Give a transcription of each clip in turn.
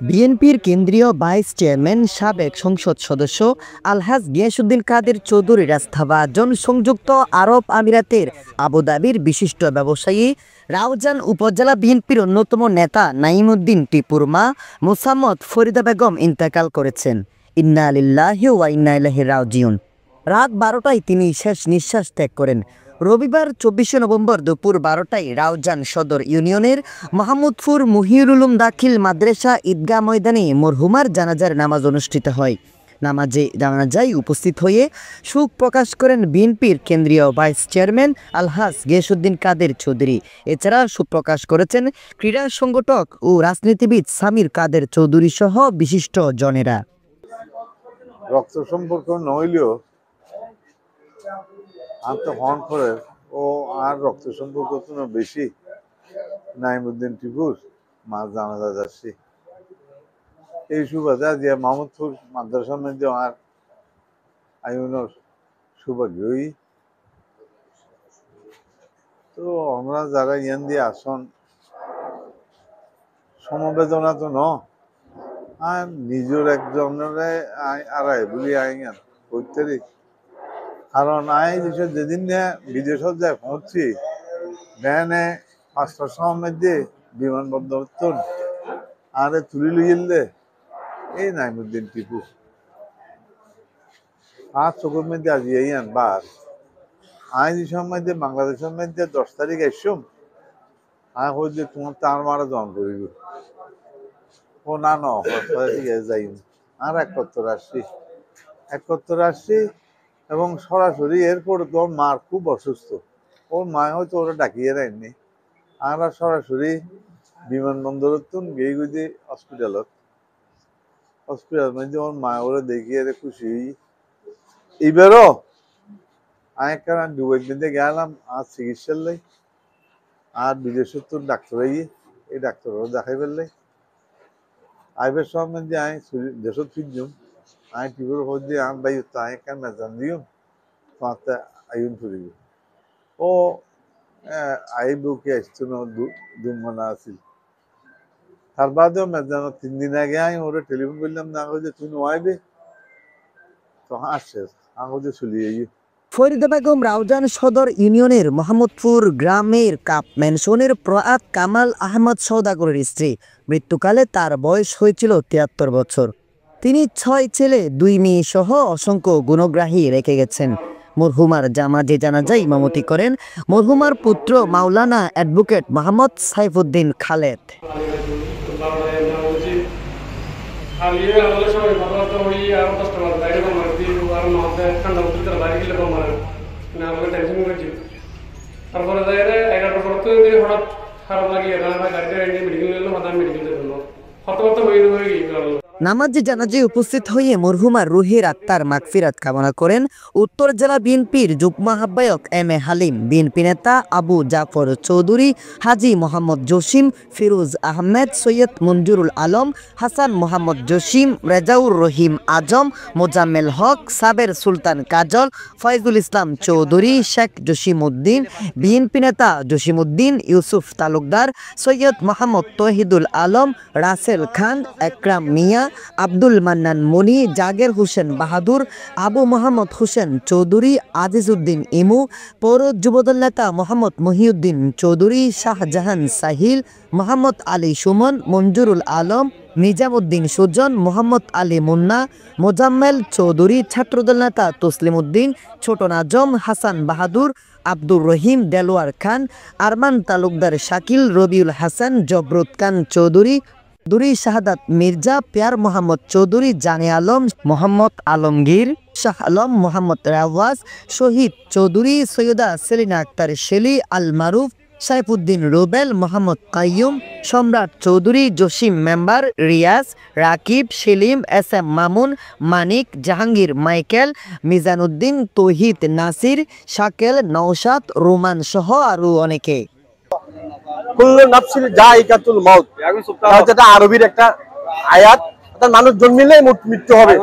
বিএনপির কেন্দ্রীয় vice chairman সাবেক সংসদ সদস্য আলহাজ গিয়াসউদ্দিন কাদের চৌধুরী রাস্তাভাজন সংযুক্ত আরব আমিরাতের আবুধাবির বিশিষ্ট ব্যবসায়ী রাউজান উপজেলা বিএনপির অন্যতম নেতা নাইমুদ্দিন টিপুর মা মোসাম্মদ ফরিদা বেগম ইন্তেকাল করেছেন। ইন্না লিল্লাহি ওয়া ইন্না ইলাইহি রাজিউন। রাত 12টায় তিনি শেষ নিঃশ্বাস ত্যাগ করেন। রবিবার 24শে নভেম্বর দুপুর 12টায় রাউজান সদর ইউনিয়নের মাহমুদপুর মুহিউল উলুম দাখিল মাদ্রাসা ঈদগাহ ময়দানে মরহুমার জানাজার নামাজ অনুষ্ঠিত হয়। জানাজায় উপস্থিত হয়ে শোক প্রকাশ করেন বিএনপির কেন্দ্রীয় ভাইস চেয়ারম্যান আলহাজ গিয়াসউদ্দিন কাদের চৌধুরী। এছাড়া শোক প্রকাশ করেছেন ক্রীড়া সংগঠক ও রাজনীতিবিদ সামির কাদের চৌধুরী সহ বিশিষ্ট জনেরা। রক্ত সম্পর্ক নইলেও আত্মহন করে ও আর রক্ত সম্পর্ক তো বেশি নাইমুদ্দিন টিপুর মা জানাজা যাচ্ছি। এই সুবাদে আজ মাহমুদপুর মাদ্রাসার মধ্যে আর আইনের সৌভাগ্যই তো আমরা যারা ইয়ান দিয়ে আসন সমবেদনা তো আর নিজের একজনের আড়াই বলি আইন করতে কারণ যেদিন বিদেশত যায় পৌঁছি বেনে 5টার সময় মধ্যে বিমানবন্দর আরে তুলি লইলে এই নাইমুদ্দিন টিপু আর চোখের মধ্যে আজি আইয়ান বাস যে সময় বাংলাদেশের মধ্যে 10 তারিখ আসছুম হচ্ছে তোমার তার মারা জন করিব ও না ঠিক আছে যাই আর একত্তর আসছি এবং সরাসরি এরপর তোর মার খুব অসুস্থ, ওর মা হয়তো ওরা ডাকিয়ে নেয়নি। আমরা সরাসরি বিমানবন্দরত গিয়ে গিয়ে হসপিটাল মধ্যে ওর মা ওরা দেখিয়ে খুশি এইবারও কারণ দুবাই মধ্যে গেলাম আর চিকিৎসার লাই আর বিদেশের তো ডাক্তার এই ডাক্তারও দেখাই ফেললে আইবার সময় মধ্যে দেশত ফিরজুম টিপুর হচ্ছে ভাই কার মেজান দিও তোমার আইন ফুরিব ও আইবকে আসতো না দুমনা আছিল তার বাদেও মেজানো 3 দিন আগে ওরা টেলিফোন করলাম না যে তুই আইবে তো আসছে যে চলিয়ে ফরিদা বেগম রাউজান সদর ইউনিয়নের মোহাম্মদপুর গ্রামের কাপ ম্যানশনের প্রয়াত কামাল আহমদ সওদাগরের স্ত্রী। মৃত্যুকালে তার বয়স হয়েছিল 73 বছর। তিনি 6 ছেলে 2 মেয়ে সহ অসংখ্য গুণগ্রাহী রেখে গেছেন। মরহুমার জানাজায় ইমামতি করেন মরহুমার পুত্র মাওলানা অ্যাডভোকেট মোহাম্মদ সাইফুদ্দিন খালেদ। নামাজে জানাজায় উপস্থিত হয়ে মরহুমার রুহের আত্মার মাগফিরাত কামনা করেন উত্তর জেলা বিএনপির যুগ্ম আহ্বায়ক এম এ হালিম, বিএনপি নেতা আবু জাফর চৌধুরী, হাজী মোহাম্মদ জসিম, ফিরোজ আহমেদ, সৈয়দ মঞ্জুরুল আলম, হাসান মোহাম্মদ জসিম, রেজাউর রহিম আজম, মোজাম্মেল হক, সাবের সুলতান কাজল, ফয়জুল ইসলাম চৌধুরী, শেখ জসিমউদ্দিন, বিএনপি নেতা জসিমউদ্দিন, ইউসুফ তালুকদার, সৈয়দ মোহাম্মদ তৌহিদুল আলম, রাসেল খান, একরাম মিয়া, আব্দুল মান্নান মনি, জাগের হোসেন বাহাদুর, আবু মোহাম্মদ হোসেন চৌধুরী, আজিজউদ্দিন ইমু, পৌর যুবদল নেতা মোহাম্মদ মহিউদ্দিন চৌধুরী, শাহজাহান সাহিল, মোহাম্মদ আলী সুমন, মঞ্জুরুল আলম, নিজামউদ্দিন সুজন, মোহাম্মদ আলী মুন্না, মোজাম্মেল চৌধুরী, ছাত্রদল নেতা তসলিম উদ্দিন, ছোট Nazam, Hasan Bahadur, Abdur Rahim, Delwar Khan, Arman Talukdar Shakil, Rabiul Hasan, Jabrut Khan Chowdhury, Shahadat Mirza, Peyar Mohammad Chowdhury, Jane Alam, Mohammad Alamgir, Shah Alam, Mohammad Rawaz, Shahid Chowdhury, Syeda Selina Akter Shelly, Al Maruf, Saifuddin Rubel, Mohammad Kaiyum, Samrat Chowdhury, Jasim member, Riaz, Rakib, Selim, S M Mamun, Manik, Jahangir Michael, Mizanuddin, Tauhid Nasir, Shakel, Naushad, Roman সহ আরো অনেকে। কুল্লু নাফসিন যায়িকাতুল মাউত, যেটা আরবির একটা আয়াত, অর্থাৎ মানুষ জন্মিলেই মৃত্যু হবে।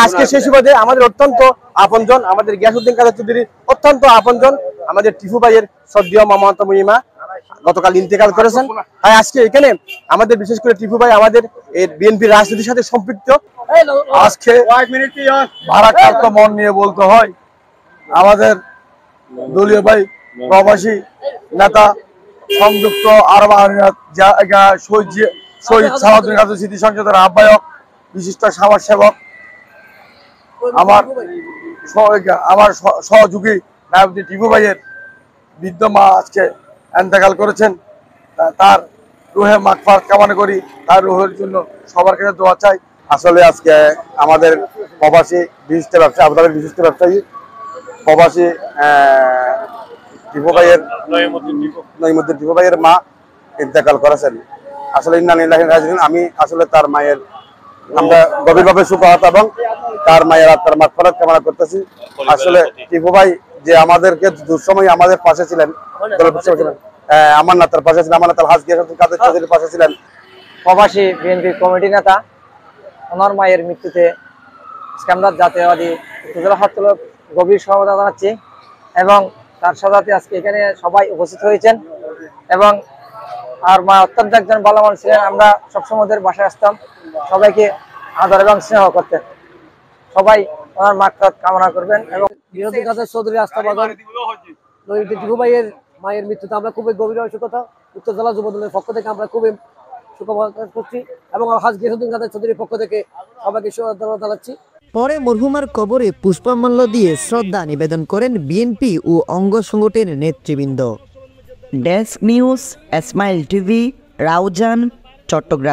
আজকে সেই সুবাদে আমাদের অত্যন্ত আপনজন, আমাদের গিয়াসউদ্দিন কাদের চৌধুরী অত্যন্ত আপনজন, আমাদের টিপু ভাইয়ের শ্রদ্ধেয় মামাতো মহিমা গতকাল ইন্তেকাল করেছেন। ভাই আজকে এখানে আমাদের বিশেষ করে টিপু ভাই আমাদের এই বিএনপির রাজনীতির সাথে সম্পৃক্ত। আজকে ভারাক্রান্ত মন নিয়ে বলতে হয়, আমাদের দলীয় ভাই প্রবাসী নেতা সংযুক্ত আরব আমিরাত শহীদ সালাউদ্দিন গাজী স্মৃতি সংসদের আহ্বায়ক, বিশিষ্ট সমাজসেবক, আমার সহযোগী নায়বদ্দিন টিপু ভাইয়ের বৃদ্ধ মা আজকে ইন্তেকাল করেছেন। তার রুহে মাগফিরাত কামনা করি, তার রুহের জন্য সবার কাছে দোয়া চাই। আসলে আজকে আমাদের প্রবাসী বিশিষ্ট ব্যবসায়ী, আবুধাবির বিশিষ্ট ব্যবসায়ী প্রবাসী টিপু ভাইয়ের নঈমুদ্দিন টিপু ভাইয়ের মা ইন্তেকাল করেছেন। আসলে ইন্না লিল্লাহি ওয়া ইন্না ইলাইহি রাজিউন। আমি আসলে তার মায়ের আমরা গভীরভাবে শোকাহত এবং তার মায়ের আত্মার মাগফিরাত কামনা করতেছি। আসলে টিপু ভাই যে আমাদেরকে দুঃসময় আমাদের পাশে ছিলেন, আমার নেতার পাশে ছিলেন, আমার নেতার হাজ গিয়াসউদ্দিন কাদের চৌধুরীর পাশে ছিলেন। প্রবাসী বিএনপি কমিটি নেতা ওনার মায়ের মৃত্যুতে আমরা জাতীয়বাদী উপজেলা ছাত্রদল গভীর সমবেদনা জানাচ্ছি এবং তার সাথে আজকে এখানে সবাই উপস্থিত হয়েছেন এবং আর মা অত্যন্ত একজন ভালো মানুষ ছিলেন। আমরা সবসময় ওদের বাসায় আসতাম, সবাইকে আদর এবং স্নেহ করতেন। সবাই ওনার মাগফিরাত কামনা করবেন এবং বিরোধী কাদের চৌধুরী আস্থাবাদন টিপু ভাইয়ের মায়ের মৃত্যুতে আমরা খুবই গভীর শোকতা উত্তর জেলা যুবদলের পক্ষ থেকে আমরা খুবই শোক প্রকাশ করছি এবং হাজ গিয়াসউদ্দিন কাদের চৌধুরীর পক্ষ থেকে সবাইকে শ্রদ্ধা জানাচ্ছি। পরে মরহুমার কবরে পুষ্পমাল্য দিয়ে শ্রদ্ধা নিবেদন করেন বিএনপি ও অঙ্গ সংগঠনের নেতৃবৃন্দ। Desk news, Smile TV, Raozan, Chittagong.